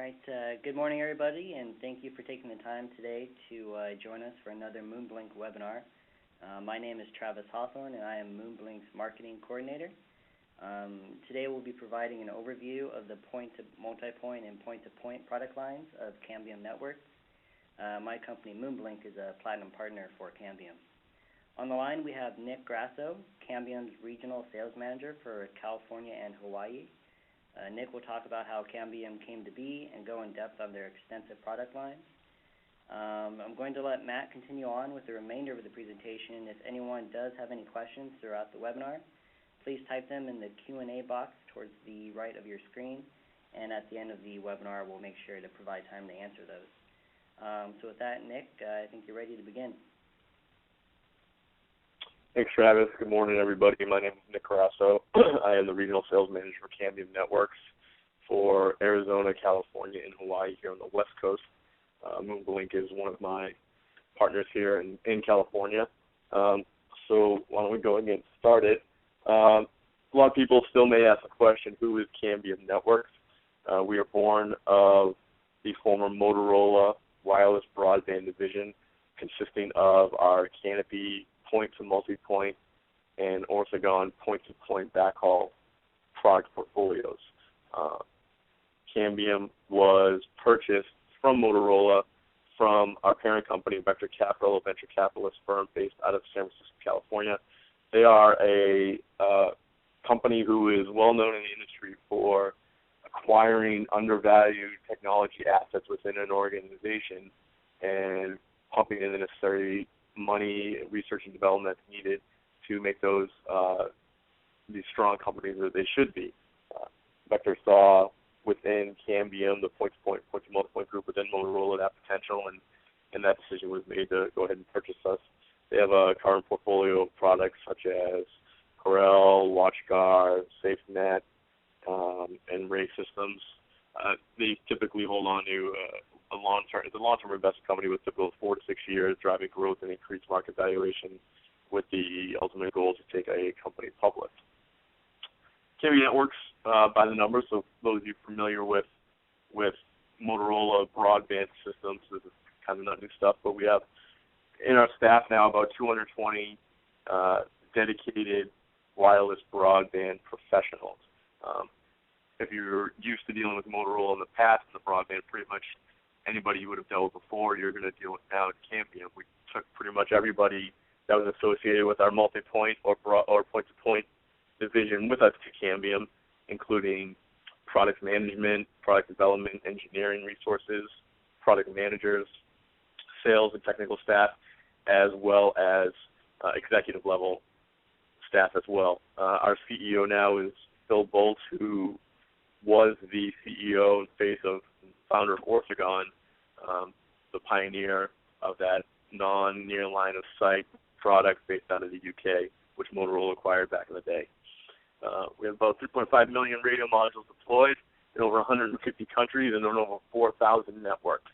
All right, good morning, everybody, and thank you for taking the time today to join us for another MoonBlink webinar. My name is Travis Hawthorne, and I am MoonBlink's Marketing Coordinator. Today we'll be providing an overview of the Point-to-Multipoint and Point-to-Point product lines of Cambium Networks. My company, MoonBlink, is a platinum partner for Cambium. On the line, we have Nick Grasso, Cambium's Regional Sales Manager for California and Hawaii. Nick will talk about how Cambium came to be and go in depth on their extensive product lines. I'm going to let Matt continue on with the remainder of the presentation. If anyone does have any questions throughout the webinar, please type them in the Q&A box towards the right of your screen, and at the end of the webinar, we'll make sure to provide time to answer those. So with that, Nick, I think you're ready to begin. Thanks, Travis. Good morning, everybody. My name is Nick Grasso. I am the Regional Sales Manager for Cambium Networks for Arizona, California, and Hawaii here on the West Coast. MoonBlink is one of my partners here in California. So why don't we go and get started? A lot of people still may ask the question, who is Cambium Networks? We are born of the former Motorola wireless broadband division, consisting of our Canopy Point-to-Multiploint and Orthogon Point-to-Point backhaul product portfolios. Cambium was purchased from Motorola from our parent company, Vector Capital, a venture capitalist firm based out of San Francisco, California. They are a company who is well known in the industry for acquiring undervalued technology assets within an organization and pumping in the necessary money, research, and development needed to make those these strong companies that they should be. Vector saw within Cambium, the Point-to-Point, Point-to-Multipoint group within Motorola, that potential, and that decision was made to go ahead and purchase us. They have a current portfolio of products such as Corel, WatchGuard, SafeNet, and Ray Systems. They typically hold on to it's a long-term investment company with typical 4 to 6 years, driving growth and increased market valuation with the ultimate goal to take a company public. Cambium Networks, by the numbers, so those of you familiar with Motorola broadband systems, this is kind of not new stuff, but we have in our staff now about 220 dedicated wireless broadband professionals. If you're used to dealing with Motorola in the past in the broadband, pretty much anybody you would have dealt with before, you're going to deal with now at Cambium. We took pretty much everybody that was associated with our multi-point or point-to-point division with us to Cambium, including product management, product development, engineering resources, product managers, sales and technical staff, as well as executive level staff as well. Our CEO now is Phil Bolt, who was the CEO and face of founder of Orthogon, the pioneer of that non-near line of sight product based out of the UK, which Motorola acquired back in the day. We have about 3.5 million radio modules deployed in over 150 countries and in over 4,000 networks.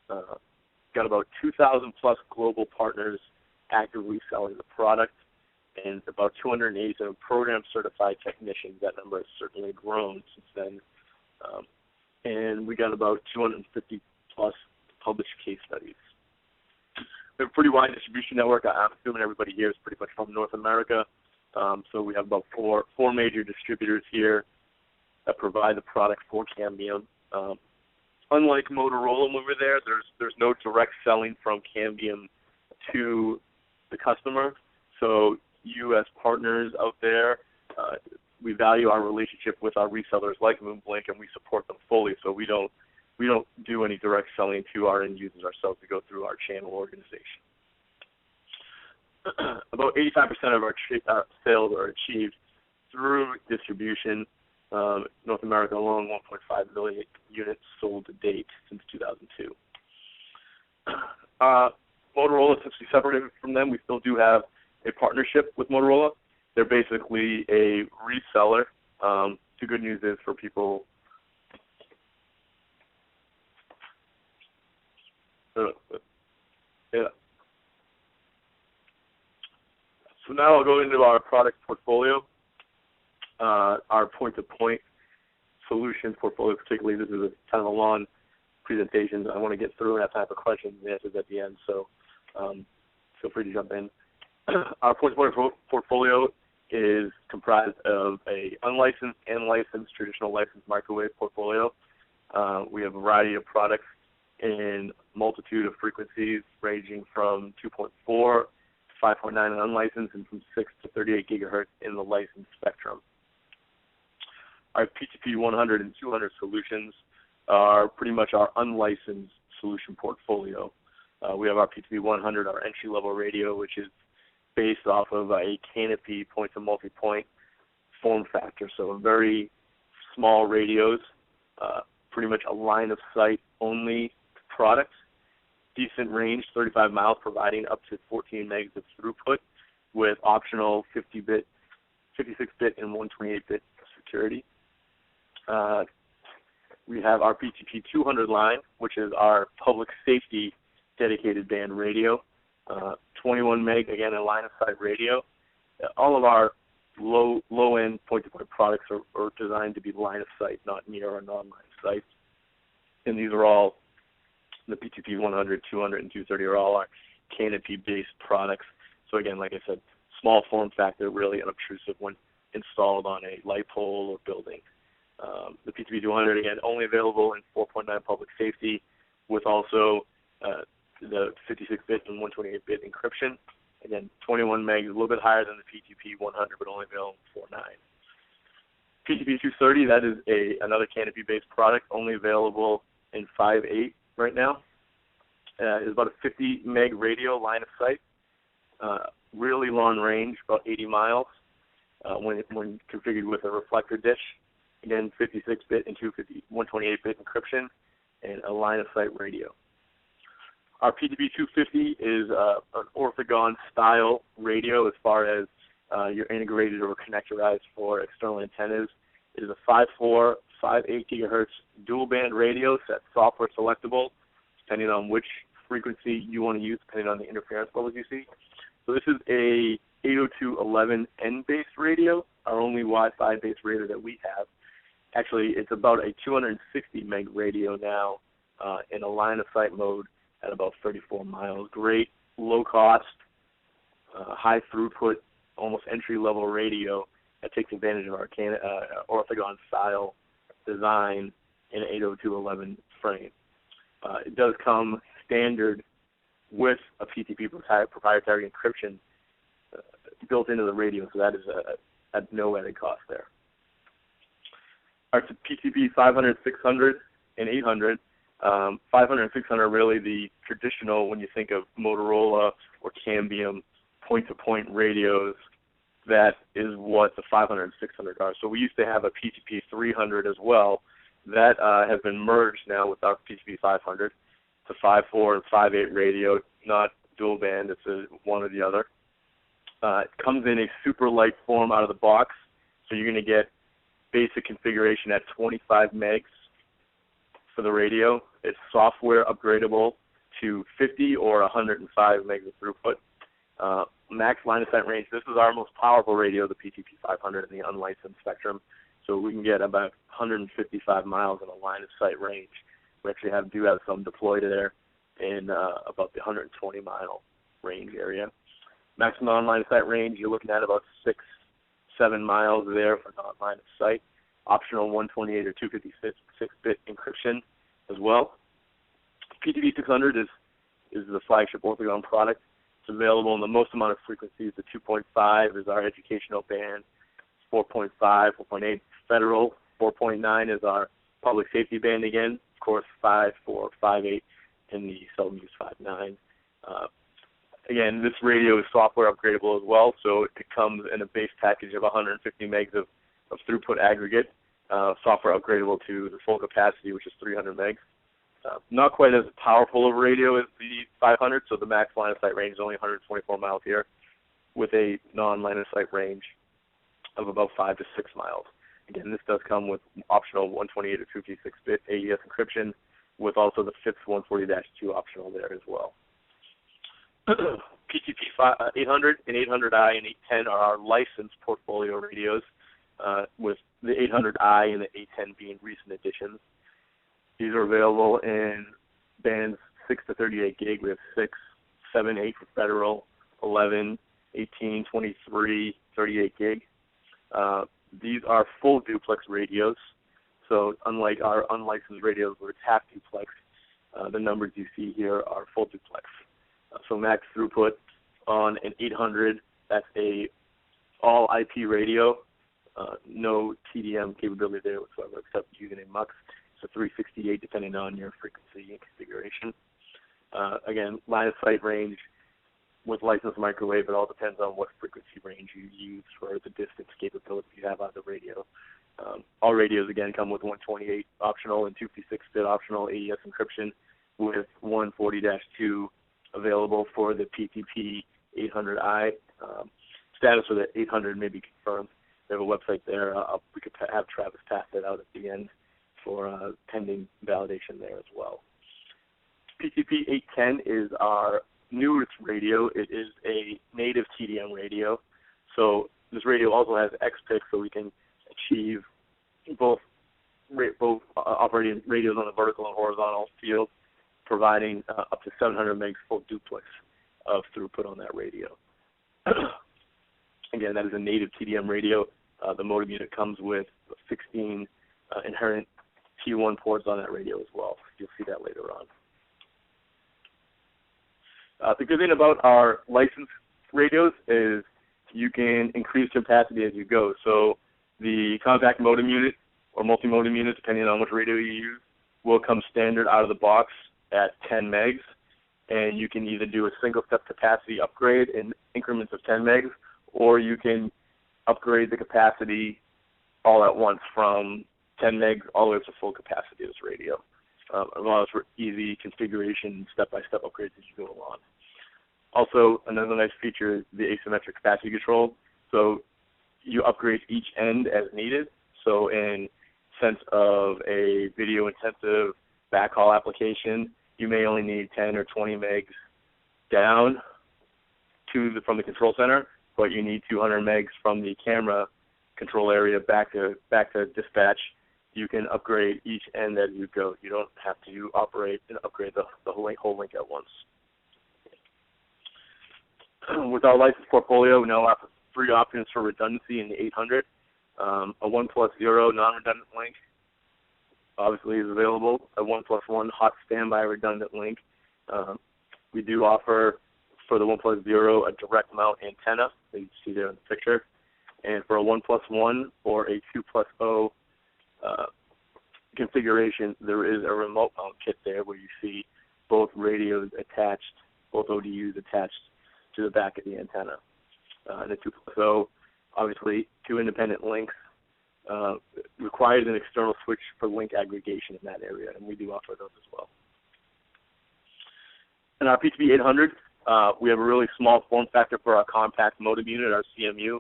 Got about 2,000 plus global partners actively selling the product, and about 287 program certified technicians. That number has certainly grown since then. And we got about 250 plus published case studies. We have a pretty wide distribution network. I'm assuming everybody here is pretty much from North America. So we have about four major distributors here that provide the product for Cambium. Unlike Motorola when we were there, there's no direct selling from Cambium to the customer. So you as partners out there, we value our relationship with our resellers like MoonBlink, and we support them fully. So we don't do any direct selling to our end users ourselves. We go through our channel organization. About 85% of our sales are achieved through distribution. North America alone, 1.5 million units sold to date since 2002. Motorola, since we separated from them, we still do have a partnership with Motorola. They're basically a reseller. The good news is for people. So now I'll go into our product portfolio. Our point-to-point solutions portfolio particularly. This is a kind of a long presentation. I want to get through and have time for questions and answers at the end, so feel free to jump in. Our point-to-point portfolio is comprised of a unlicensed and licensed traditional licensed microwave portfolio. We have a variety of products in multitude of frequencies ranging from 2.4 to 5.9 in unlicensed and from 6 to 38 gigahertz in the licensed spectrum. Our PTP 100 and 200 solutions are pretty much our unlicensed solution portfolio. We have our PTP 100, our entry-level radio, which is based off of a canopy point-to-multipoint form factor, so very small radios, pretty much a line-of-sight only product, decent range, 35 miles, providing up to 14 megs of throughput with optional 50-bit, 56-bit, and 128-bit security. We have our PTP 200 line, which is our public safety dedicated band radio, 21 meg, again, a line-of-sight radio. All of our low-end point-to-point products are designed to be line-of-sight, not near or non-line-of-sight. And these are all, the PTP 100, 200, and 230 are all our canopy-based products. So again, like I said, small form factor, really unobtrusive when installed on a light pole or building. The PTP 200, again, only available in 4.9 public safety with also the 56-bit and 128-bit encryption. Again, 21 meg, a little bit higher than the PTP 100, but only available in 4.9. PTP 230, that is another canopy-based product, only available in 5.8 right now. It's about a 50 meg radio line of sight, really long range, about 80 miles when configured with a reflector dish. Again, 56-bit and 128-bit encryption, and a line of sight radio. Our PTP 250 is an orthogon-style radio as far as you're integrated or connectorized for external antennas. It is a 5.4, 5.8 gigahertz dual-band radio set software selectable, depending on which frequency you want to use, depending on the interference levels you see. So this is a 802.11n-based radio, our only Wi-Fi-based radio that we have. Actually, it's about a 260 meg radio now in a line-of-sight mode at about 34 miles. Great, low-cost, high throughput, almost entry-level radio that takes advantage of our orthogon-style design in an 802.11 frame. It does come standard with a PTP proprietary encryption built into the radio, so that is at no added cost there. Our PTP 500, 600, and 800. 500 and 600 are really the traditional, when you think of Motorola or Cambium point-to-point radios, that is what the 500 and 600 are. So we used to have a PTP 300 as well. That has been merged now with our PTP 500. It's a 5.4 and 5.8 radio, not dual band. It's one or the other. It comes in a super light form out of the box, so you're going to get basic configuration at 25 megs for the radio. It's software upgradable to 50 or 105 megs of throughput. Max line of sight range. This is our most powerful radio, the PTP 500 in the unlicensed spectrum. So we can get about 155 miles in a line of sight range. We actually do have some deployed there in about the 120 mile range area. Maximum on-line of sight range, you're looking at about 6-7 miles there for non-line of sight. Optional 128 or 256-bit encryption as well. PTP 600 is the flagship orthogon product. It's available in the most amount of frequencies. The 2.5 is our educational band. 4.5, 4.8 federal. 4.9 is our public safety band again. Of course, 5.4, 5.8 in the seldom used 5.9. Again, this radio is software upgradable as well, so it comes in a base package of 150 megs of throughput aggregate, software upgradable to the full capacity, which is 300 megs. Not quite as powerful of a radio as the 500, so the max line of sight range is only 124 miles here, with a non-line of sight range of about 5 to 6 miles. Again, this does come with optional 128 or 256-bit AES encryption, with also the FIPS 140-2 optional there as well. PTP 800 and 800i and 810 are our licensed portfolio radios with the 800i and the 810 being recent additions. These are available in bands 6 to 38 gig. We have 6, 7, 8 for federal, 11, 18, 23, 38 gig. These are full duplex radios. So unlike our unlicensed radios where it's half duplex, the numbers you see here are full duplex. So max throughput on an 800, that's a all IP radio, no TDM capability there whatsoever except using a MUX. So 368 depending on your frequency and configuration. Again, line of sight range with licensed microwave, it all depends on what frequency range you use for the distance capability you have on the radio. All radios, again, come with 128 optional and 256-bit optional AES encryption with 140-2 available for the PTP 800i. Status for the 800 may be confirmed. We have a website there. We could have Travis pass that out at the end for pending validation there as well. PTP 810 is our newest radio. It is a native TDM radio. So this radio also has XPIC, so we can achieve both operating radios on the vertical and horizontal field, providing up to 700 megs full duplex of throughput on that radio. Again, that is a native TDM radio. The modem unit comes with 16 inherent T1 ports on that radio as well. You'll see that later on. The good thing about our licensed radios is you can increase capacity as you go. So the compact modem unit or multi-modem unit, depending on which radio you use, will come standard out of the box at 10 megs. And you can either do a single-step capacity upgrade in increments of 10 megs, or you can upgrade the capacity all at once from 10 megs all the way up to full capacity of this radio. Allows for easy configuration, step-by-step upgrades as you go along. Also, another nice feature is the asymmetric capacity control. So you upgrade each end as needed. So in sense of a video-intensive backhaul application, you may only need 10 or 20 megs down from the control center, but you need 200 megs from the camera control area back to dispatch. You can upgrade each end as you go. You don't have to operate and upgrade the whole link at once. With our license portfolio, we now offer 3 options for redundancy in the 800. A 1+0 non-redundant link obviously is available. A 1+1 hot standby redundant link. We do offer for the 1+0 a direct mount antenna that you see there in the picture. And for a 1+1 or a 2+0 configuration, there is a remote mount kit there where you see both radios attached, both ODUs attached to the back of the antenna. And the 2+0, obviously, 2 independent links, requires an external switch for link aggregation in that area, and we do offer those as well. In our PTP 800, we have a really small form factor for our compact modem unit, our CMU.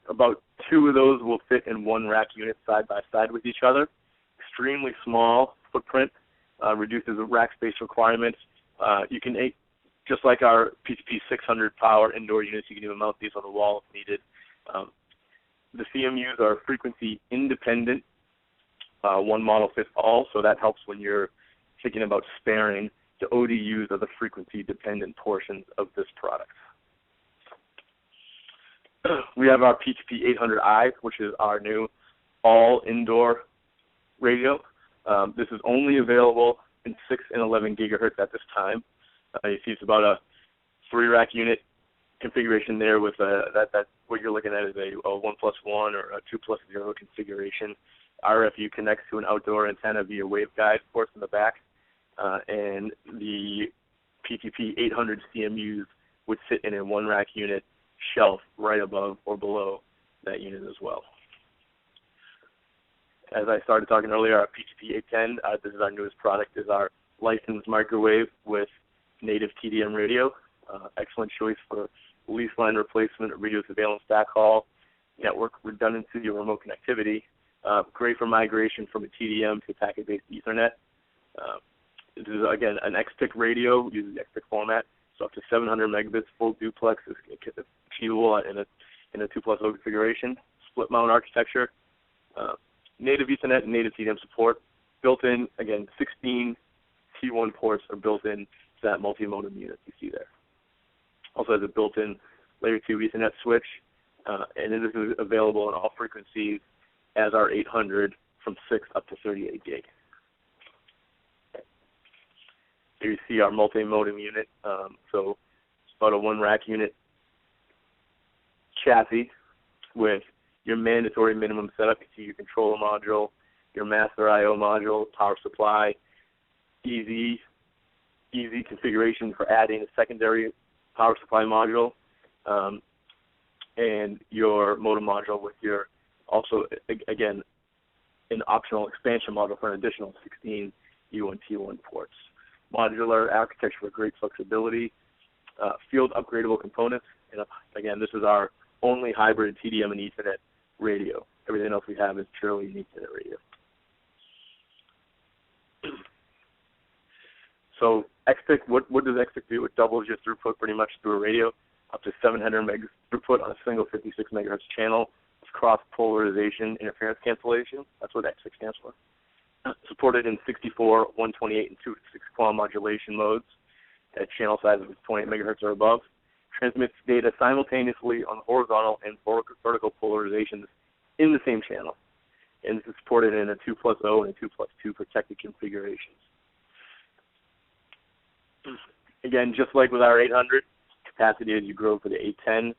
About 2 of those will fit in one rack unit side by side with each other. Extremely small footprint, reduces the rack space requirements. You can, just like our PTP 600 power indoor units, you can even mount these on the wall if needed. The CMUs are frequency independent. One model fits all, so that helps when you're thinking about sparing. The ODUs are the frequency dependent portions of this product. We have our PTP 800i, which is our new all indoor radio. This is only available in 6 and 11 gigahertz at this time. You see it's about a 3-rack unit configuration there with that what you're looking at is a 1+1 or a 2+0 configuration. RFU connects to an outdoor antenna via waveguide, of course, in the back. And the PTP 800 CMUs would sit in a 1-rack unit shelf right above or below that unit as well. As I started talking earlier, our PTP 810, this is our newest product, is our licensed microwave with native TDM radio. Excellent choice for lease line replacement, radio surveillance backhaul, network redundancy, or remote connectivity. Great for migration from a TDM to packet-based Ethernet. This is, again, an XPIC radio, uses XPIC format, so up to 700 megabits full duplex is achievable in a 2+0 configuration. Split mount architecture, Native Ethernet and native TDM support. Built-in, again, 16 T1 ports are built in to that multi-modem unit you see there. Also has a built-in Layer 2 Ethernet switch, and it is available on all frequencies as our 800 from 6 up to 38 gig. Here you see our multi-modem unit. So it's about a one-rack unit chassis with your mandatory minimum setup. You see your controller module, your master I/O module, power supply, easy configuration for adding a secondary power supply module, and your modem module with your, also, again, an optional expansion module for an additional 16 U1 T1 ports. Modular architecture for great flexibility, field upgradable components, and again, this is our only hybrid TDM and Ethernet radio. Everything else we have is purely an Ethernet radio. So XTIC, what does XTIC do? It doubles your throughput pretty much through a radio, up to 700 meg throughput on a single 56 megahertz channel. It's cross-polarization interference cancellation. That's what XTIC stands for. Supported in 64, 128, and 256 QAM modulation modes at channel sizes of 28 megahertz or above. Transmits data simultaneously on horizontal and vertical polarizations in the same channel. And this is supported in a 2+0 and a 2+2 protected configurations. Again, just like with our 800, capacity as you grow for the 810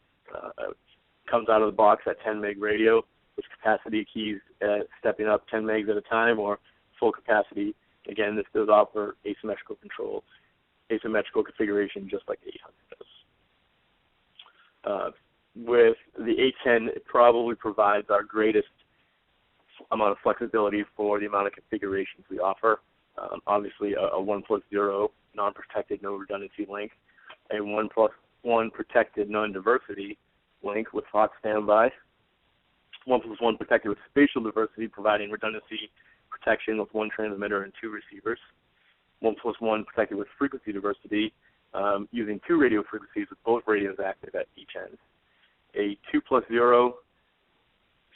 comes out of the box at 10 meg radio, with capacity keys stepping up 10 megs at a time or full capacity. Again, this does offer asymmetrical control, asymmetrical configuration, just like the 800 does. With the 810, it probably provides our greatest amount of flexibility for the amount of configurations we offer. Obviously, a 1+0 non-protected, no redundancy link, a 1+1 protected non-diversity link with hot standby, 1+1 protected with spatial diversity, providing redundancy protection with one transmitter and two receivers, 1+1 protected with frequency diversity, using two radio frequencies with both radios active at each end, a 2+0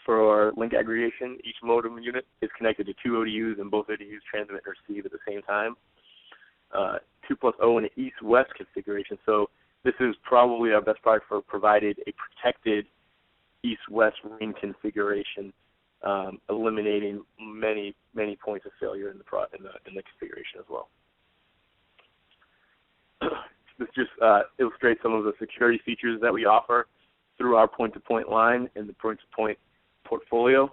for link aggregation. Each modem unit is connected to two ODUs, and both ODUs transmit and receive at the same time. 2+0 in an east-west configuration. So this is probably our best product for provided a protected east-west ring configuration, eliminating many points of failure in the configuration as well. This just illustrates some of the security features that we offer through our point-to-point line and the point-to-point portfolio.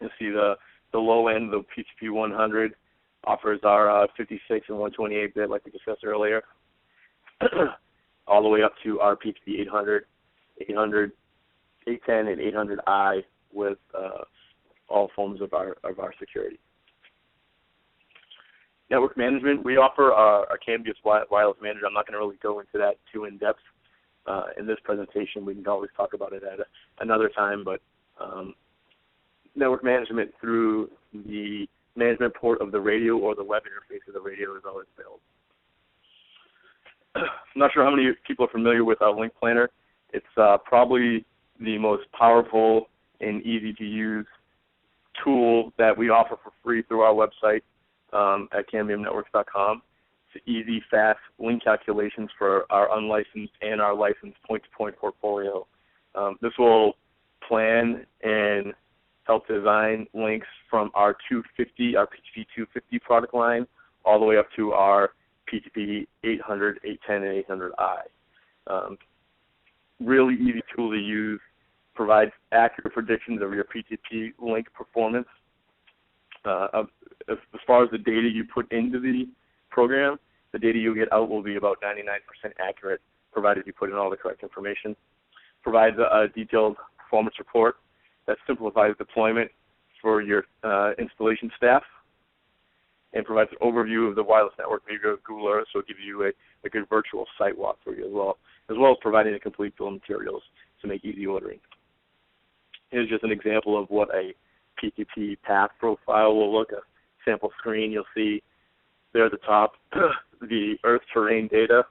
You'll see the low end, the PTP 100, offers our 56 and 128 bit, like we discussed earlier, all the way up to our PTP 800, 800, 810, and 800i with all forms of our security. Network management, we offer our Cambium wireless manager. I'm not going to really go into that too in depth in this presentation. We can always talk about it at another time, but network management through the management port of the radio or the web interface of the radio is always available. I'm not sure how many people are familiar with our link planner. It's probably the most powerful and easy to use tool that we offer for free through our website at cambiumnetworks.com. It's easy, fast link calculations for our unlicensed and our licensed point-to-point portfolio. This will plan and help design links from our 250, our PTP 250 product line, all the way up to our PTP 800, 810, and 800i. Really easy tool to use, provides accurate predictions of your PTP link performance. As far as the data you put into the program, the data you get out will be about 99% accurate, provided you put in all the correct information. Provides a detailed performance report that simplifies deployment for your installation staff, and provides an overview of the wireless network via Google Earth, so it gives you a good virtual site walkthrough as well as providing a complete bill of materials to make easy ordering. Here's just an example of what a PTP path profile will look. A sample screen, you'll see there at the top the Earth terrain data,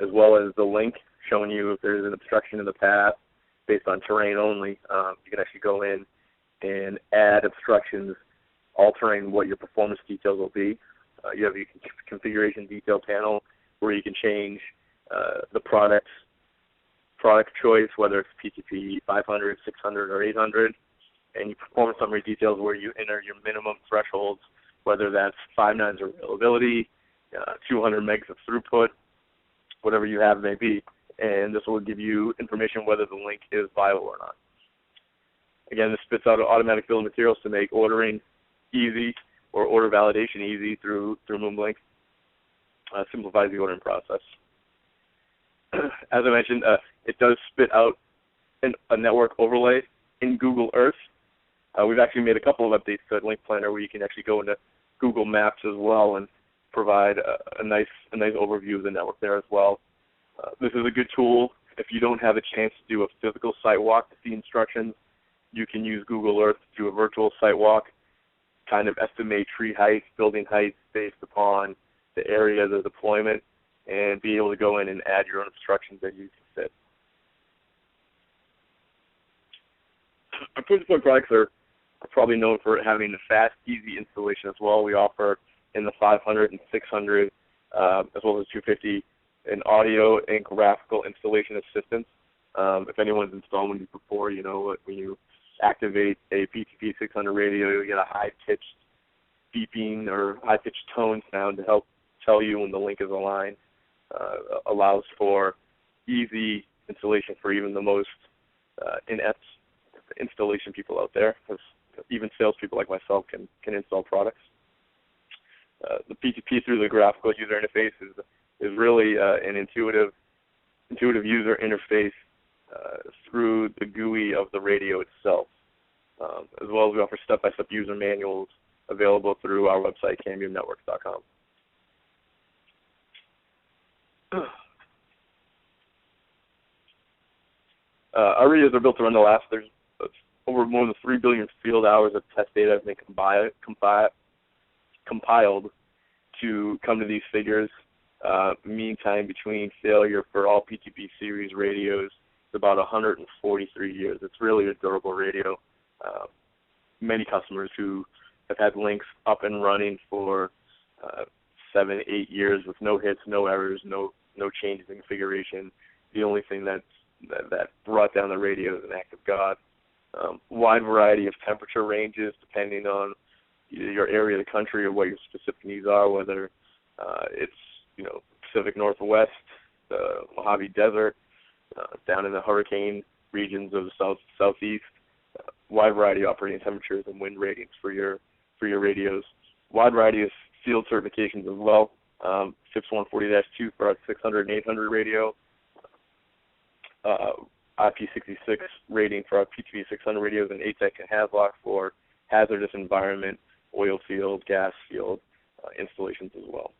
as well as the link showing you if there's an obstruction in the path based on terrain only. You can actually go in and add instructions altering what your performance details will be. You have your configuration detail panel where you can change the product choice, whether it's PTP 500, 600, or 800, and your performance summary details where you enter your minimum thresholds, whether that's 5 nines of availability, 200 megs of throughput, whatever you have may be, and this will give you information whether the link is viable or not. Again, this spits out an automatic bill of materials to make ordering easy or order validation easy through MoonBlink. Simplifies the ordering process. As I mentioned, it does spit out a network overlay in Google Earth. We've actually made a couple of updates to Link Planner where you can actually go into Google Maps as well and provide a nice overview of the network there as well. This is a good tool if you don't have a chance to do a physical site walk to see instructions. You can use Google Earth to do a virtual site walk, kind of estimate tree heights, building heights based upon the area of the deployment, and be able to go in and add your own instructions that you can fit. Our Point-to-Point products are probably known for having a fast, easy installation as well. We offer in the 500 and 600, as well as 250, an audio and graphical installation assistance. If anyone's installed one before, you know when you activate a PTP 600 radio, you get a high-pitched beeping or high-pitched tone sound to help tell you when the link is aligned. Allows for easy installation for even the most inept installation people out there, because even salespeople like myself can install products. The PTP through the graphical user interface is really an intuitive user interface through the GUI of the radio itself, as well as we offer step-by-step user manuals available through our website, CambiumNetworks.com. Our radios are built to run the last. There's over more than 3 billion field hours of test data have been compiled to come to these figures. Mean time between failure for all PTP series radios is about 143 years. It's really a durable radio. Many customers who have had links up and running for 7, 8 years with no hits, no errors, no changes in configuration. The only thing that brought down the radio is an act of God. Wide variety of temperature ranges depending on either your area of the country or what your specific needs are, whether it's Pacific Northwest, the Mojave Desert, down in the hurricane regions of the southeast. Wide variety of operating temperatures and wind ratings for your radios. Wide variety of field certifications as well. FIPS 140-2 for our 600 and 800 radio. IP66 rating for our PTP 600 radios, and ATEC and HAZLOC for hazardous environment, oil field, gas field installations as well.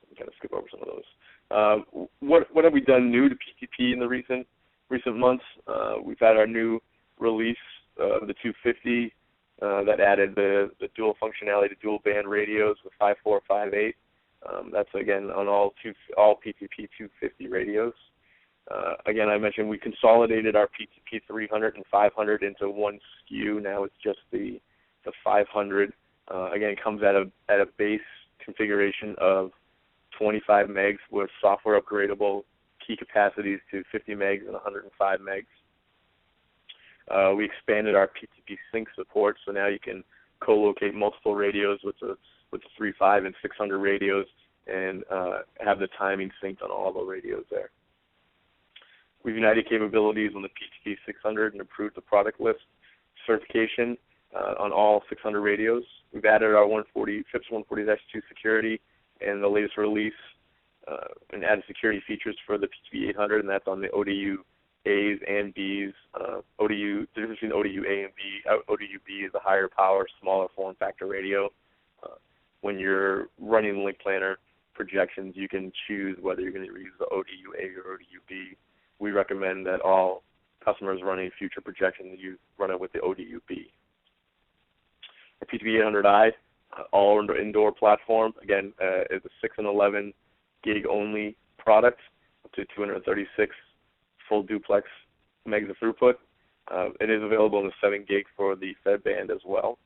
I'm going to skip over some of those. What have we done new to PTP in the recent months? We've had our new release of the 250 that added the dual functionality to dual band radios with 5458. That's again on all PTP 250 radios. Again, I mentioned we consolidated our PTP 300 and 500 into one SKU. Now it's just the 500. Again, it comes at a base configuration of 25 megs with software upgradable key capacities to 50 megs and 105 megs. We expanded our PTP sync support, so now you can co-locate multiple radios with the 3.5 and 600 radios and have the timing synced on all the radios there. We've united capabilities on the PTP 600 and improved the product list certification on all 600 radios. We've added our FIPS 140-2 security and the latest release and added security features for the PTP 800, and that's on the ODU A's and B's. The difference between ODU A and B, ODU B is a higher power, smaller form factor radio. When you're running Link Planner projections, you can choose whether you're going to use the ODU A or ODU B. We recommend that all customers running future projections you run it with the ODU B. The PTP 800i, all indoor platform, again, is a 6 and 11 gig only product up to 236 full duplex megs of throughput. It is available in the 7 gig for the Fed band as well.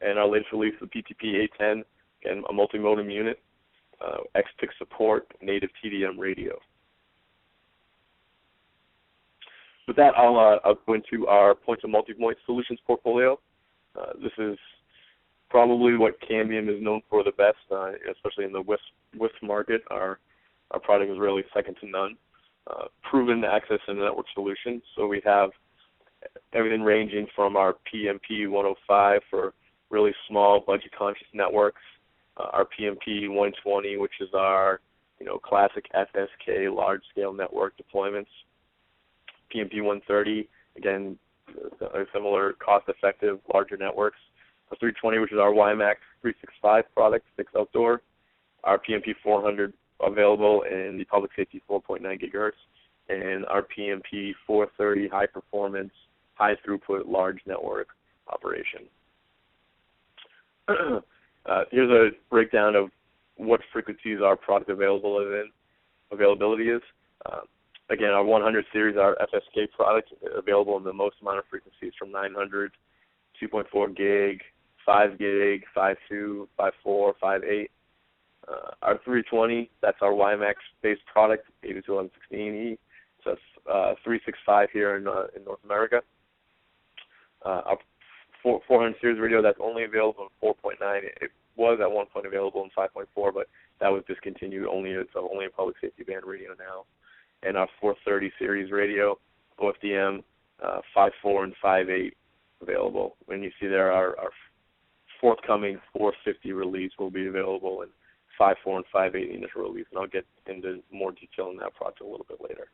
And our latest release, the PTP-A10, again, a multimodem unit, XPIC support, native TDM radio. With that, I'll go into our point-to-multipoint solutions portfolio. This is probably what Cambium is known for the best, especially in the WISP market. Our product is really second to none. Proven access and network solutions. So we have everything ranging from our PMP 105 for really small budget-conscious networks, our PMP 120, which is our classic FSK large-scale network deployments, PMP 130, again, similar cost-effective larger networks, our 320, which is our WiMAX 365 product, fixed outdoor, our PMP 400 available in the public safety 4.9 gigahertz, and our PMP 430 high performance, high throughput, large network operation. Here's a breakdown of what frequencies our product availability is. Again, our 100 series, our FSK product, available in the most amount of frequencies from 900, 2.4 gig, 5 gig, 5.2, 5.4, 5.8. Our 320, that's our WiMAX-based product, 802.1116e. So that's 365 here in North America. Our 400 series radio, that's only available in 4.9. It was at one point available in 5.4, but that was discontinued. It's only a public safety band radio now. And our 430 series radio, OFDM, 5.4 and 5.8 available. When you see there, our forthcoming 450 release will be available in 5.4 and 5.8 initial release, and I'll get into more detail on that product a little bit later.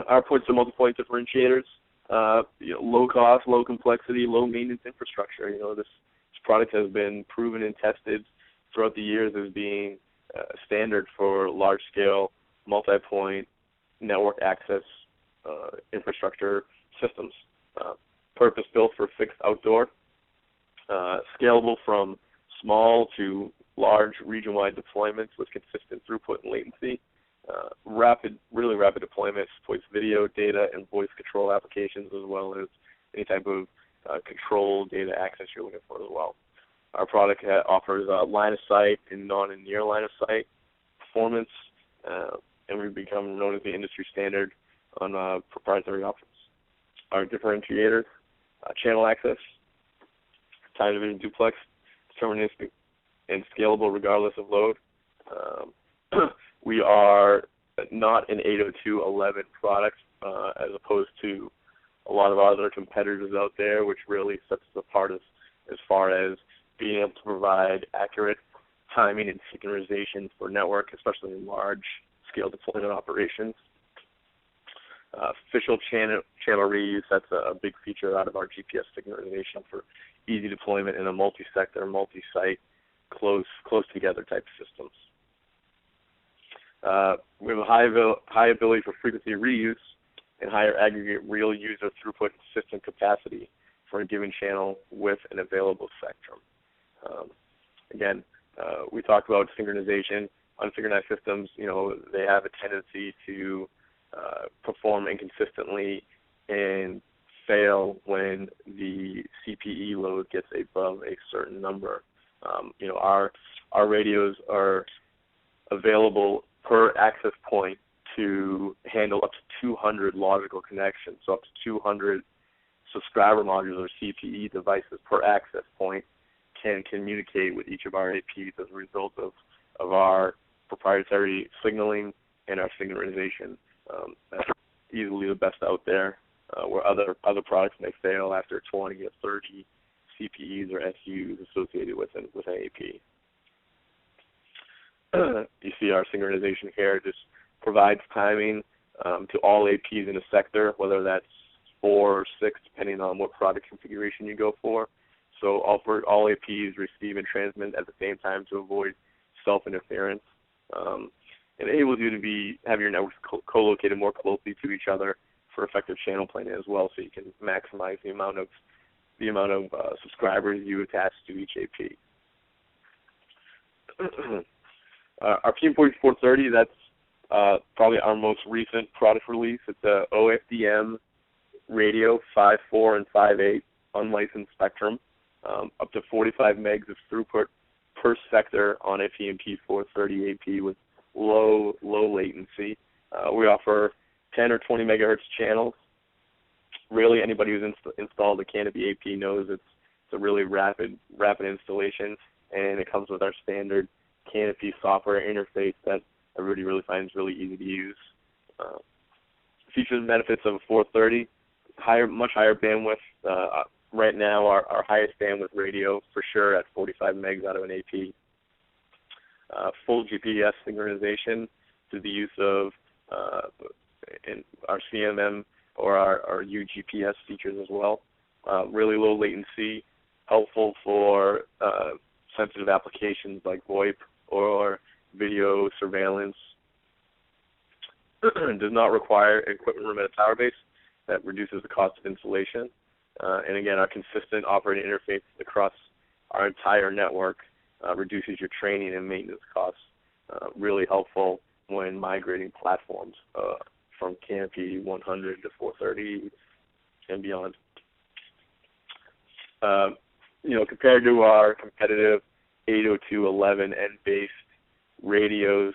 Our point-to-multipoint differentiators, low cost, low complexity, low maintenance infrastructure. This product has been proven and tested throughout the years as being standard for large-scale, multi-point network access infrastructure systems. Purpose-built for fixed outdoor, scalable from small to large region-wide deployments with consistent throughput and latency. Really rapid deployment, supports video, data, and voice control applications, as well as any type of control data access you're looking for as well. Our product offers line of sight and non and near line of sight performance, and we've become known as the industry standard on proprietary options. Our differentiators, channel access, time division duplex, deterministic, and scalable regardless of load. We are not an 802.11 product as opposed to a lot of other competitors out there, which really sets us apart as far as being able to provide accurate timing and synchronization for network, especially in large-scale deployment operations. Official channel reuse, that's a big feature out of our GPS synchronization for easy deployment in a multi-sector, multi-site, close together type systems. We have a high ability for frequency reuse and higher aggregate real user throughput and system capacity for a given channel with an available spectrum. Again, we talked about synchronization. Unsynchronized systems, they have a tendency to perform inconsistently and fail when the CPE load gets above a certain number. Our radios are available per access point to handle up to 200 logical connections, so up to 200 subscriber modules or CPE devices per access point can communicate with each of our APs as a result of our proprietary signaling and our synchronization. That's easily the best out there, where other products may fail after 20 or 30 CPEs or SUs associated with an AP. You see our synchronization here just provides timing to all APs in a sector, whether that's 4 or 6, depending on what product configuration you go for. So all APs receive and transmit at the same time to avoid self-interference. It enables you to have your networks co-located more closely to each other for effective channel planning as well, so you can maximize the amount of subscribers you attach to each AP. Our PMP 430, that's probably our most recent product release. It's a OFDM radio 5.4 and 5.8 unlicensed spectrum, up to 45 megs of throughput per sector on a PMP 430 AP with low latency. We offer 10 or 20 megahertz channels. Really, anybody who's installed a Canopy AP knows it's a really rapid installation, and it comes with our standard Canopy software interface that everybody really finds really easy to use. Features and benefits of a 430, much higher bandwidth. Right now, our highest bandwidth radio for sure at 45 megs out of an AP. Full GPS synchronization through the use of in our CMM or our UGPS features as well. Really low latency, helpful for sensitive applications like VoIP or video surveillance. Does not require equipment room at a tower base. That reduces the cost of installation. And again, our consistent operating interface across our entire network reduces your training and maintenance costs. Really helpful when migrating platforms from Canopy 100 to 430 and beyond. Compared to our competitive 802.11n-based radios,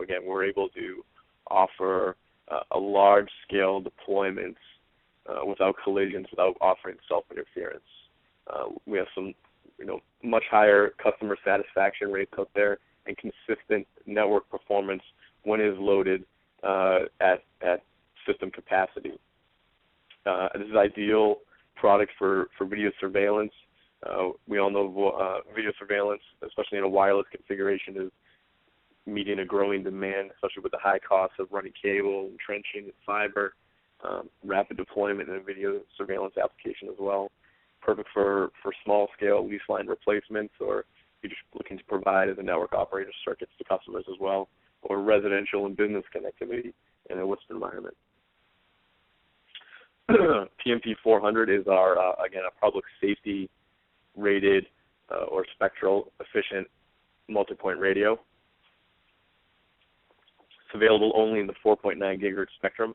again, we're able to offer a large-scale deployments without collisions, without offering self-interference. We have some, much higher customer satisfaction rates out there and consistent network performance when it is loaded at system capacity. This is ideal product for video surveillance. We all know video surveillance, especially in a wireless configuration, is meeting a growing demand, especially with the high cost of running cable, entrenching, and fiber. Rapid deployment in a video surveillance application as well. Perfect for small-scale lease line replacements, or you're just looking to provide as a network operator circuits to customers as well, or residential and business connectivity in a WISP environment. PMP 400 is our, again, a public safety rated or spectral efficient multi-point radio. It's available only in the 4.9 gigahertz spectrum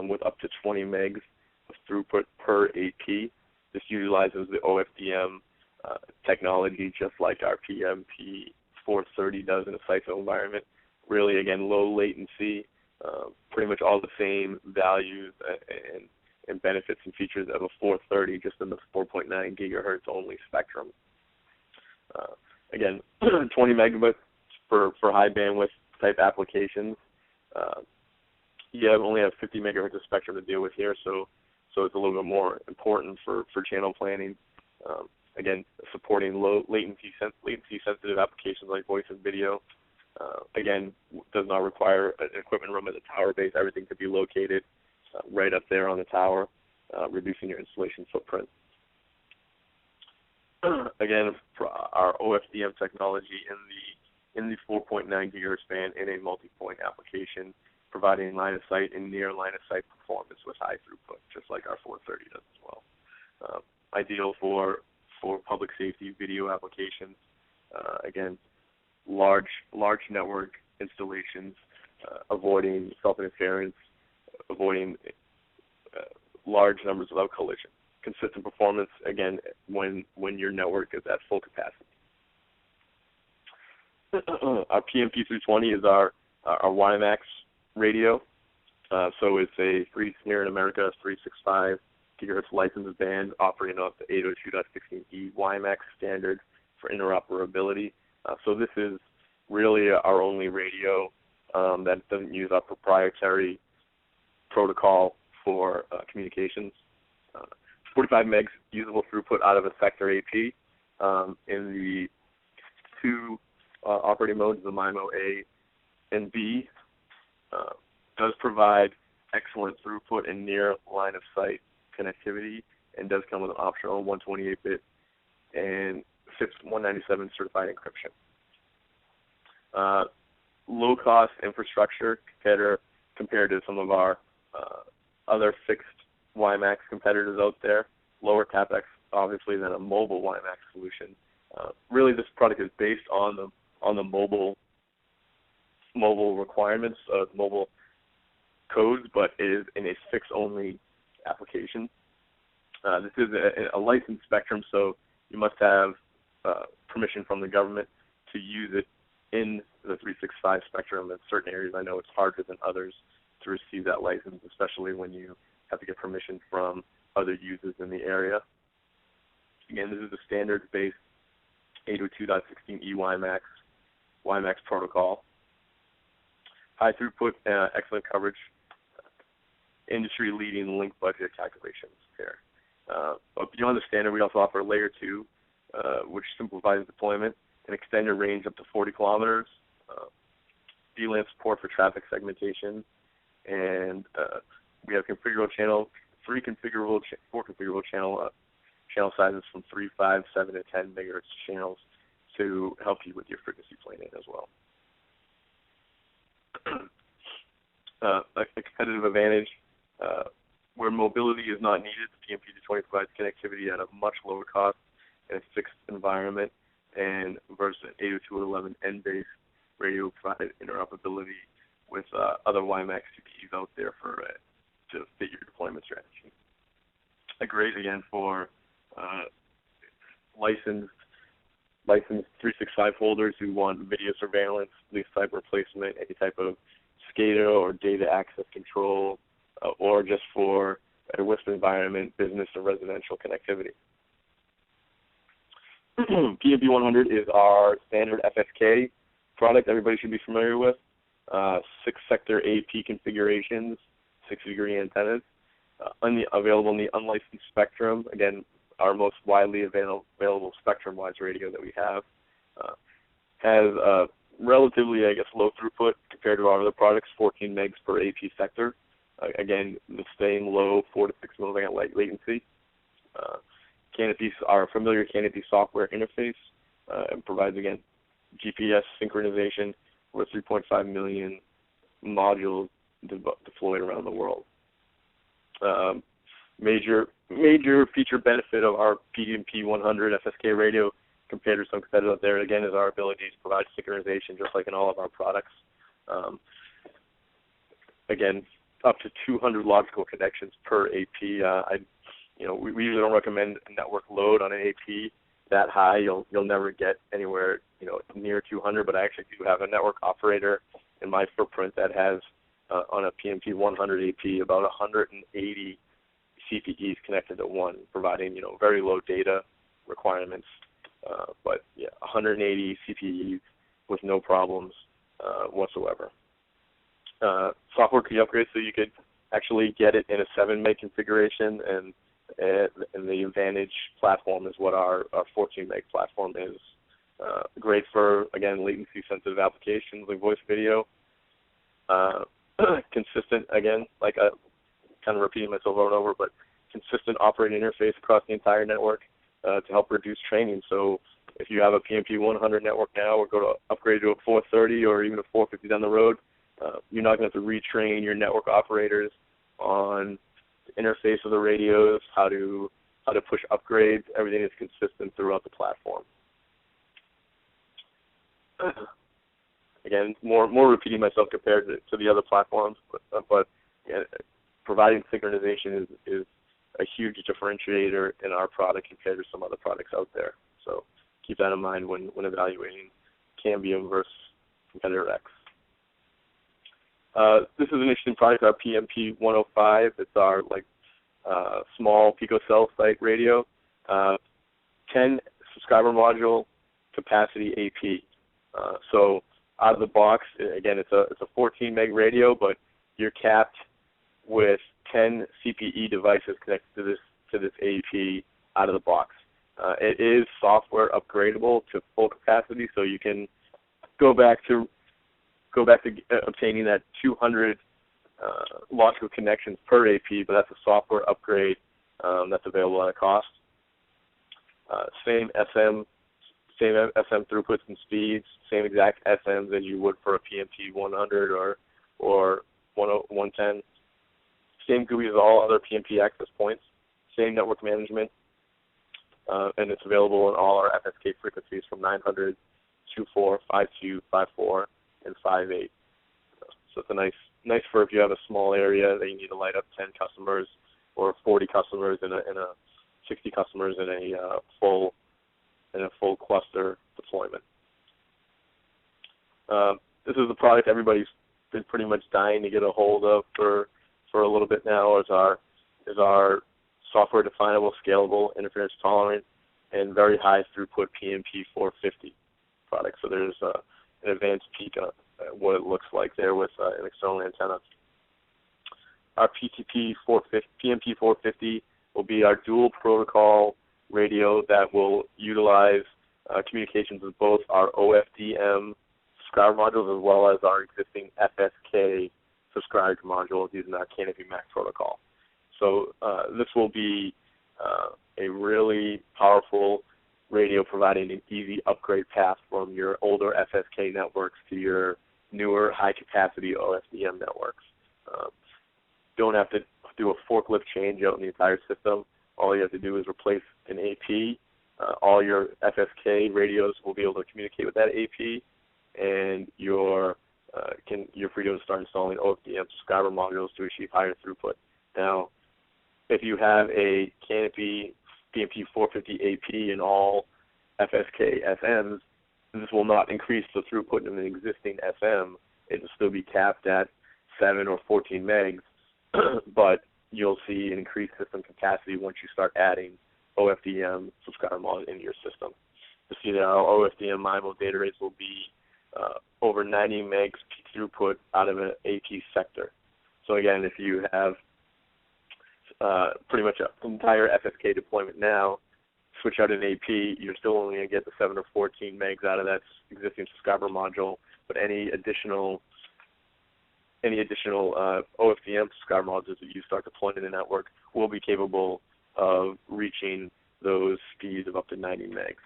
with up to 20 megs of throughput per AP. This utilizes the OFDM technology just like our PMP 430 does in a CISO environment. Really, again, low latency, pretty much all the same values and benefits and features of a 430, just in the 4.9 gigahertz only spectrum. Again, 20 megabits for high bandwidth type applications. You only have 50 megahertz of spectrum to deal with here, so it's a little bit more important for channel planning. Again, supporting low latency sensitive applications like voice and video. Again, does not require an equipment room at the tower base. Everything could be located right up there on the tower, reducing your installation footprint. Again, for our OFDM technology in the 4.9 gigahertz band in a multi-point application, providing line of sight and near line of sight performance with high throughput, just like our 430 does as well. Ideal for public safety video applications. Again, large network installations, avoiding self-interference, avoiding large numbers without collision. Consistent performance, again, when your network is at full capacity. Our PMP 320 is our WiMAX radio. So it's here in America, 365 gigahertz license band operating off the 802.16e WiMAX standard for interoperability. So this is really our only radio that doesn't use our proprietary protocol for communications. 45 megs usable throughput out of a sector AP in the two operating modes, the MIMO A and B. Does provide excellent throughput and near line of sight connectivity, and does come with an optional 128-bit and FIPS 197 certified encryption. Low cost infrastructure compared to some of our other fixed WiMAX competitors out there. Lower CapEx, obviously, than a mobile WiMAX solution. Really, this product is based on the mobile mobile requirements, mobile codes, but it is in a fixed-only application. This is a licensed spectrum, so you must have permission from the government to use it in the 365 spectrum. In certain areas, I know it's harder than others to receive that license, especially when you have to get permission from other users in the area. Again, this is a standards-based 802.16e WiMAX protocol. High throughput, excellent coverage, industry-leading link budget calculations here. But beyond the standard, we also offer layer 2, which simplifies deployment and extended range up to 40 kilometers, VLAN support for traffic segmentation, and we have configurable channel, four configurable channel sizes from 3, 5, 7, and 10 megahertz channels to help you with your frequency planning as well. A competitive advantage, where mobility is not needed, the PMP-220 provides connectivity at a much lower cost in a fixed environment, and versus 802.11n-based radio provided interoperability with other WiMAX CPEs out there to fit your deployment strategy. Great, again, for licensed 365 holders who want video surveillance, lease type replacement, any type of SCADA or data access control, or just for a WISP environment, business or residential connectivity. PMP-100 is our standard FSK product everybody should be familiar with. 6-sector AP configurations, 60-degree antennas, available in the unlicensed spectrum. Again, our most widely available spectrum-wise radio that we have. Has relatively, I guess, low throughput compared to our other products, 14 megs per AP sector. Again, the same low 4 to 6 millisecond latency. Canopy, our familiar Canopy software interface, and provides, again, GPS synchronization with 3.5 million modules deployed around the world. Major feature benefit of our PMP-100 FSK radio compared to some competitors out there, again, is our ability to provide synchronization just like in all of our products. Again, up to 200 logical connections per AP. We usually don't recommend a network load on an AP that high. You'll never get anywhere near 200, but I actually do have a network operator in my footprint that has on a PMP-100 AP about 180 CPEs connected to one, providing very low data requirements. But yeah, 180 CPEs with no problems whatsoever. Software could be upgraded so you could actually get it in a 7 meg configuration, and the Advantage platform is what our 14 meg platform is. Great for, again, latency sensitive applications like voice video. Consistent, again, like I kind of repeating myself over and over, but consistent operating interface across the entire network to help reduce training. So if you have a PMP-100 network now, or go to upgrade to a 430 or even a 450 down the road, you're not going to have to retrain your network operators on the interface of the radios, how to push upgrades. Everything is consistent throughout the platform. Again, more repeating myself compared to the other platforms, but yeah, providing synchronization is a huge differentiator in our product compared to some other products out there. So keep that in mind when evaluating Cambium versus competitor X. This is an interesting product, our PMP-105. It's our small picocell site radio, 10 subscriber module capacity AP. So out of the box, again, it's a 14 meg radio, but you're capped with 10 CPE devices connected to this AP out of the box. It is software upgradable to full capacity, so you can go back to obtaining that 200 logical connections per AP, but that's a software upgrade that's available at a cost. Same SM throughputs and speeds, same exact SMs as you would for a PMP-100 or 110. Same GUI as all other PMP access points. Same network management, and it's available in all our FSK frequencies from 900, 24, 52, 54, and 58. So it's a nice for if you have a small area that you need to light up 10 customers or 40 customers in a 60 customers in a full cluster deployment. This is a product everybody's been pretty much dying to get a hold of for a little bit now. Is our software definable, scalable, interference tolerant, and very high throughput PMP 450 product. So there's an advanced peek at what it looks like there with an external antenna. Our PMP 450 will be our dual protocol radio that will utilize communications with both our OFDM subscriber modules as well as our existing FSK subscriber modules using our Cambium MAC protocol. So this will be a really powerful radio providing an easy upgrade path from your older FSK networks to your newer high-capacity OFDM networks. Don't have to do a forklift change out in the entire system. All you have to do is replace an AP. All your FSK radios will be able to communicate with that AP, and you're free to start installing OFDM subscriber modules to achieve higher throughput. Now, if you have a Canopy PMP 450 AP in all FSK SMs, this will not increase the throughput in an existing SM. It will still be capped at 7 or 14 megs, but you'll see an increased system capacity once you start adding OFDM subscriber modules into your system. You see that our OFDM MIMO data rates will be over 90 megs peak throughput out of an AP sector. So again, if you have pretty much an entire FSK deployment now, switch out an AP, you're still only going to get the 7 or 14 megs out of that existing subscriber module, but any additional OFDM subscriber modules that you start deploying in the network will be capable of reaching those speeds of up to 90 megs.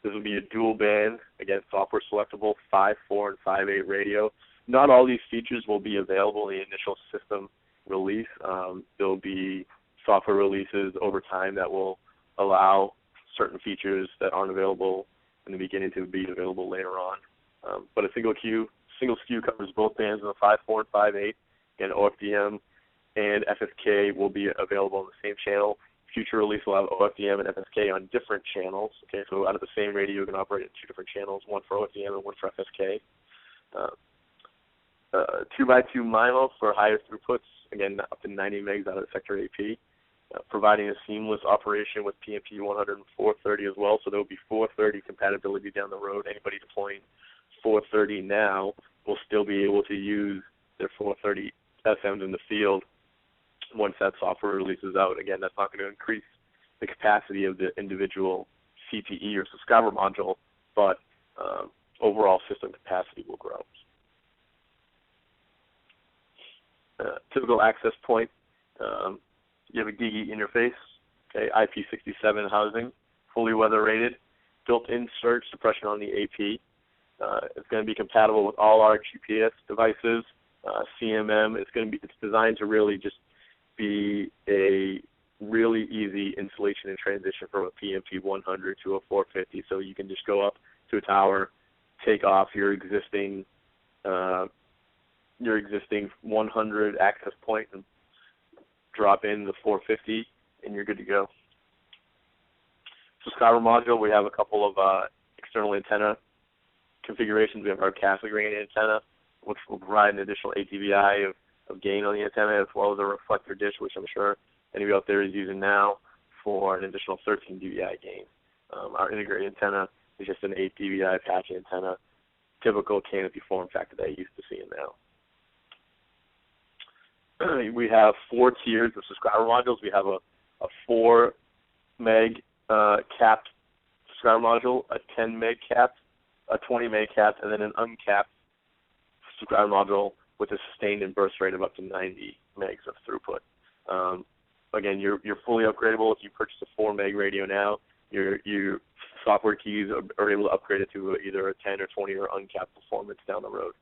This will be a dual band, again, software selectable, 5.4 and 5.8 radio. Not all these features will be available in the initial system release. There will be software releases over time that will allow certain features that aren't available in the beginning to be available later on. But a single SKU covers both bands in the 5.4 and 5.8. Again, OFDM and FSK will be available on the same channel. Future release will have OFDM and FSK on different channels. Okay, so out of the same radio, you can operate in 2 different channels, one for OFDM and one for FSK. 2x2 MIMO for higher throughputs, again, up to 90 megs out of the sector AP, providing a seamless operation with PMP 100 and 430 as well, so there will be 430 compatibility down the road. Anybody deploying 430 now will still be able to use their 430 SMs in the field once that software releases out. Again, that's not going to increase the capacity of the individual CPE or subscriber module, but overall system capacity will grow. Typical access point, you have a GIGI interface, okay, IP67 housing, fully weather rated, built-in surge suppression on the AP. It's going to be compatible with all our GPS devices, CMM. It's designed to really just be a really easy installation and transition from a PMP 100 to a 450. So you can just go up to a tower, take off your existing 100 access point and drop in the 450, and you're good to go. Subscriber module, we have a couple of external antenna configurations. We have our Catholic ring antenna, which will provide an additional 8 dBi of gain on the antenna, as well as a reflector dish, which I'm sure anybody out there is using now, for an additional 13 dBi gain. Our integrated antenna is just an 8 dBi patch antenna, typical Canopy form factor that you're used to seeing now. We have 4 tiers of subscriber modules. We have a 4 meg capped subscriber module, a 10 meg capped, a 20 meg capped, and then an uncapped subscriber module with a sustained and burst rate of up to 90 megs of throughput. Again, you're fully upgradable. If you purchase a 4 meg radio now, your software keys are able to upgrade it to either a 10 or 20 or uncapped performance down the road.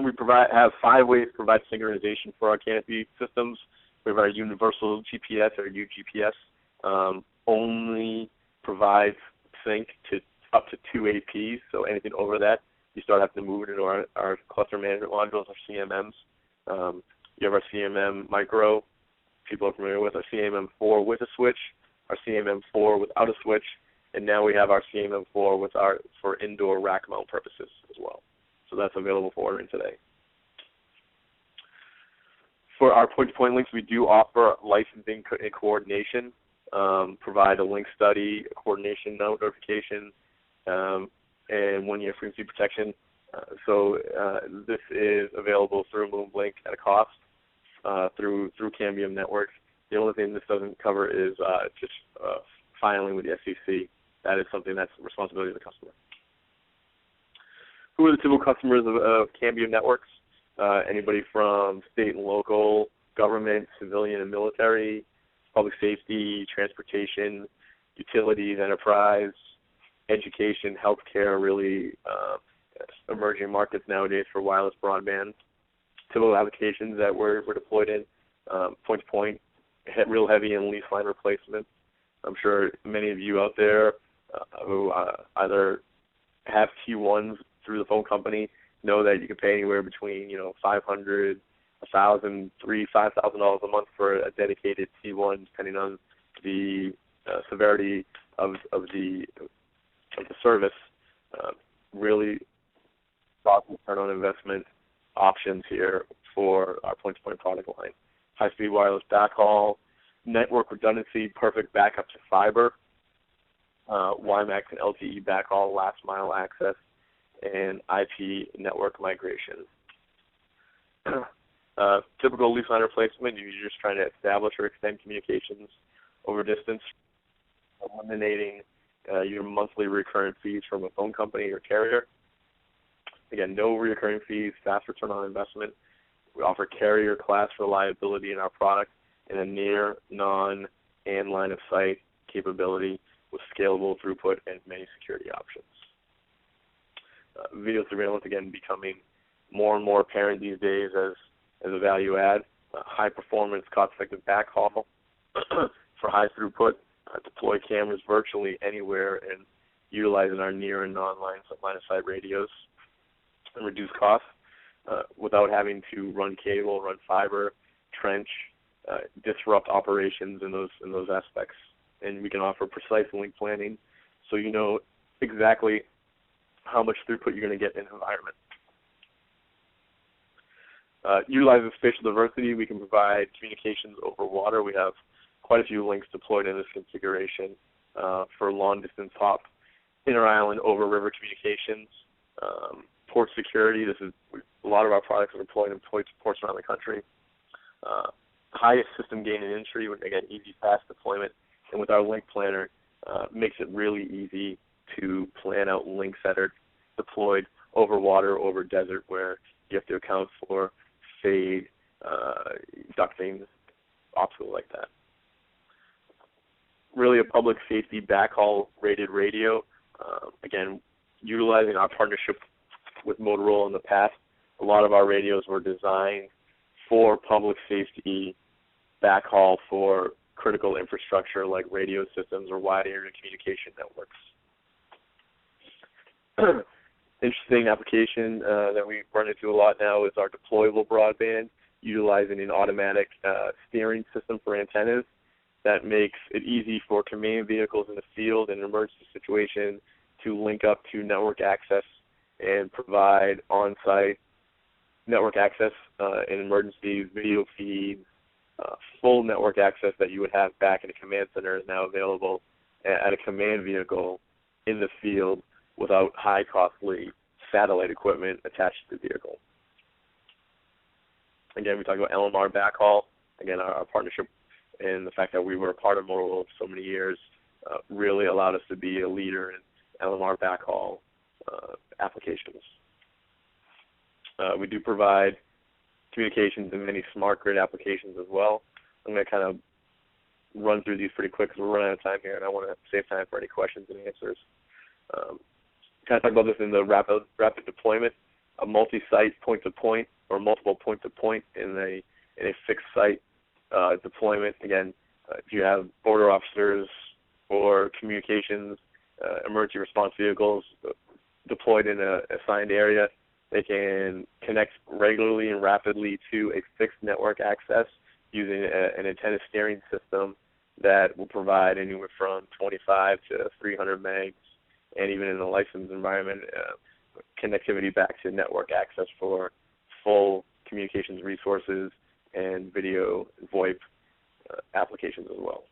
We have 5 ways to provide synchronization for our Canopy systems. We have our universal GPS, or UGPS, only provides sync to up to 2 APs, so anything over that you start having to move it into our cluster management modules, our CMMs. You have our CMM Micro, people are familiar with, our CMM4 with a switch, our CMM4 without a switch, and now we have our CMM4 for indoor rack mount purposes as well. So that's available for ordering today. For our point-to-point links, we do offer licensing and coordination, provide a link study, a coordination notification, and 1-year frequency protection. So this is available through MoonBlink at a cost through Cambium Networks. The only thing this doesn't cover is just filing with the SEC. That is something that's the responsibility of the customer. Who are the typical customers of Cambium Networks? Anybody from state and local, government, civilian and military, public safety, transportation, utilities, enterprise, education, healthcare, really emerging markets nowadays for wireless broadband. Typical applications that we're deployed in, point-to-point, real heavy in lease line replacement. I'm sure many of you out there who either have T1s through the phone company know that you can pay anywhere between $500, $1,000, $3,000, $5,000 a month for a dedicated T1, depending on the severity of the service. Really awesome return on investment options here for our point-to-point product line. High-speed wireless backhaul, network redundancy, perfect backup to fiber, WiMAX and LTE backhaul, last mile access, and IP network migration. Typical lease line replacement, you're just trying to establish or extend communications over distance, eliminating your monthly recurrent fees from a phone company or carrier. Again, no recurring fees, fast return on investment. We offer carrier class reliability in our product and a near, non, and line of sight capability with scalable throughput and many security options. Video surveillance, again, becoming more and more apparent these days as a value add. High performance, cost-effective backhaul for high throughput. Deploy cameras virtually anywhere and utilizing our near and non-line of sight radios and reduce costs without having to run cable, run fiber, trench, disrupt operations in those aspects. And we can offer precise link planning so you know exactly how much throughput you're going to get in an environment. Utilizing spatial diversity, we can provide communications over water. We have quite a few links deployed in this configuration for long-distance hop, inter-island over river communications, port security. A lot of our products are deployed in ports around the country. Highest system gain in industry, again, easy, fast deployment. And with our link planner, makes it really easy to plan out links that are deployed over water, over desert, where you have to account for fade, ducting, obstacles like that. Really a public safety backhaul rated radio. Again, utilizing our partnership with Motorola in the past, a lot of our radios were designed for public safety backhaul for critical infrastructure like radio systems or wide area communication networks. Interesting application that we run into a lot now is our deployable broadband, utilizing an automatic steering system for antennas that makes it easy for command vehicles in the field in an emergency situation to link up to network access and provide on-site network access in emergencies, video feeds, full network access that you would have back in a command center is now available at a command vehicle in the field without high costly satellite equipment attached to the vehicle. Again, we talk about LMR backhaul. Again, our partnership and the fact that we were a part of Motorola for so many years really allowed us to be a leader in LMR backhaul applications. We do provide communications in many smart grid applications as well. I'm going to kind of run through these pretty quick because we're running out of time here, and I want to save time for any questions and answers. Kind of talk about this in the rapid deployment, a multi-site point-to-point or multiple point-to-point in a fixed site deployment. Again, if you have border officers or communications, emergency response vehicles, deployed in a assigned area. They can connect regularly and rapidly to a fixed network access using an antenna steering system that will provide anywhere from 25 to 300 megs, and even in a licensed environment, connectivity back to network access for full communications resources and video and VoIP applications as well.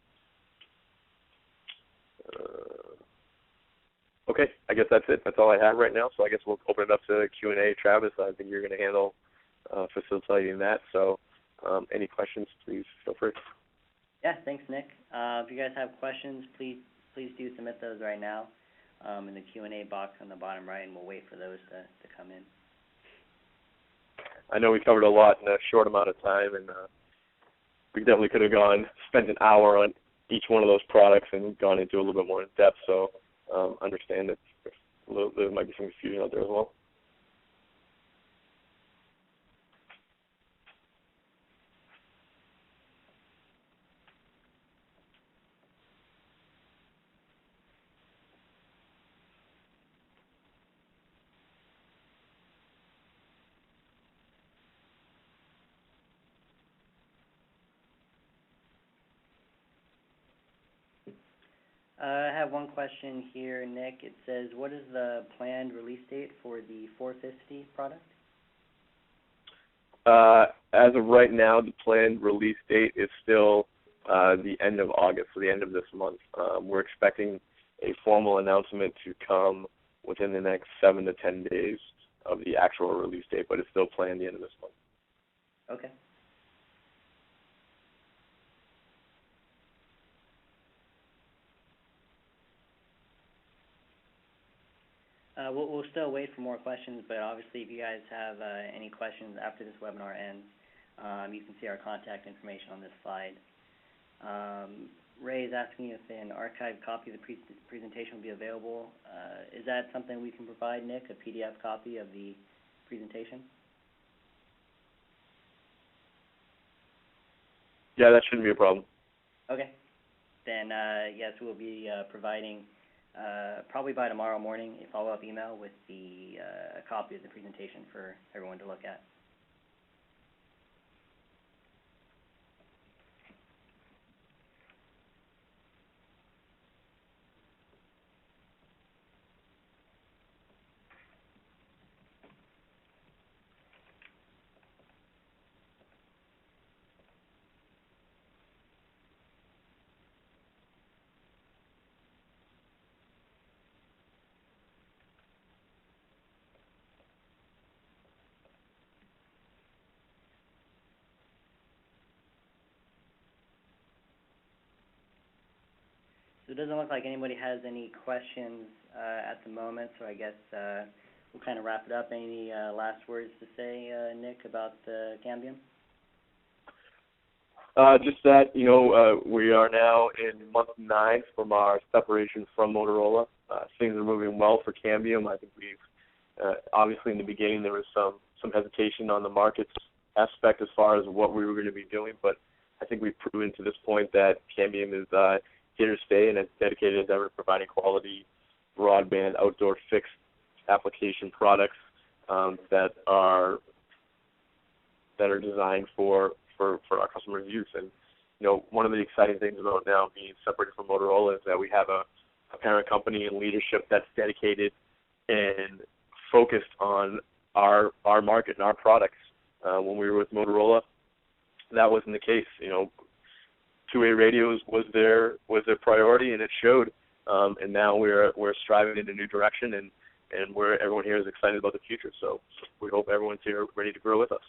Okay, I guess that's it. That's all I have right now. So I guess we'll open it up to Q&A. Travis, I think you're going to handle facilitating that. So any questions, please feel free. Yeah, thanks, Nick. If you guys have questions, please do submit those right now in the Q&A box on the bottom right, and we'll wait for those to come in. I know we covered a lot in a short amount of time, and we definitely could have spent an hour on each one of those products and gone into a little bit more in depth. So understand that there might be some confusion out there as well. I have one question here, Nick. It says, what is the planned release date for the 450 product? As of right now, the planned release date is still the end of August, so the end of this month. We're expecting a formal announcement to come within the next 7 to 10 days of the actual release date, but it's still planned the end of this month. Okay. We'll still wait for more questions, but obviously if you guys have any questions after this webinar ends, you can see our contact information on this slide. Ray is asking if an archived copy of the presentation will be available. Is that something we can provide, Nick, a PDF copy of the presentation? Yeah, that shouldn't be a problem. Okay. Then, yes, we'll be providing probably by tomorrow morning a follow-up email with a copy of the presentation for everyone to look at. So it doesn't look like anybody has any questions at the moment, so I guess we'll kind of wrap it up. Any last words to say, Nick, about Cambium? Just that, we are now in month 9 from our separation from Motorola. Things are moving well for Cambium. I think we've, obviously in the beginning there was some hesitation on the markets aspect as far as what we were going to be doing, but I think we've proven to this point that Cambium is here to stay and as dedicated as ever, providing quality broadband outdoor fixed application products that are designed for our customers' use. And one of the exciting things about now being separated from Motorola is that we have a parent company and leadership that's dedicated and focused on our market and our products. When we were with Motorola, that wasn't the case. Two-way radios was their priority, and it showed. And now we're striving in a new direction, and everyone here is excited about the future. So we hope everyone's here ready to grow with us.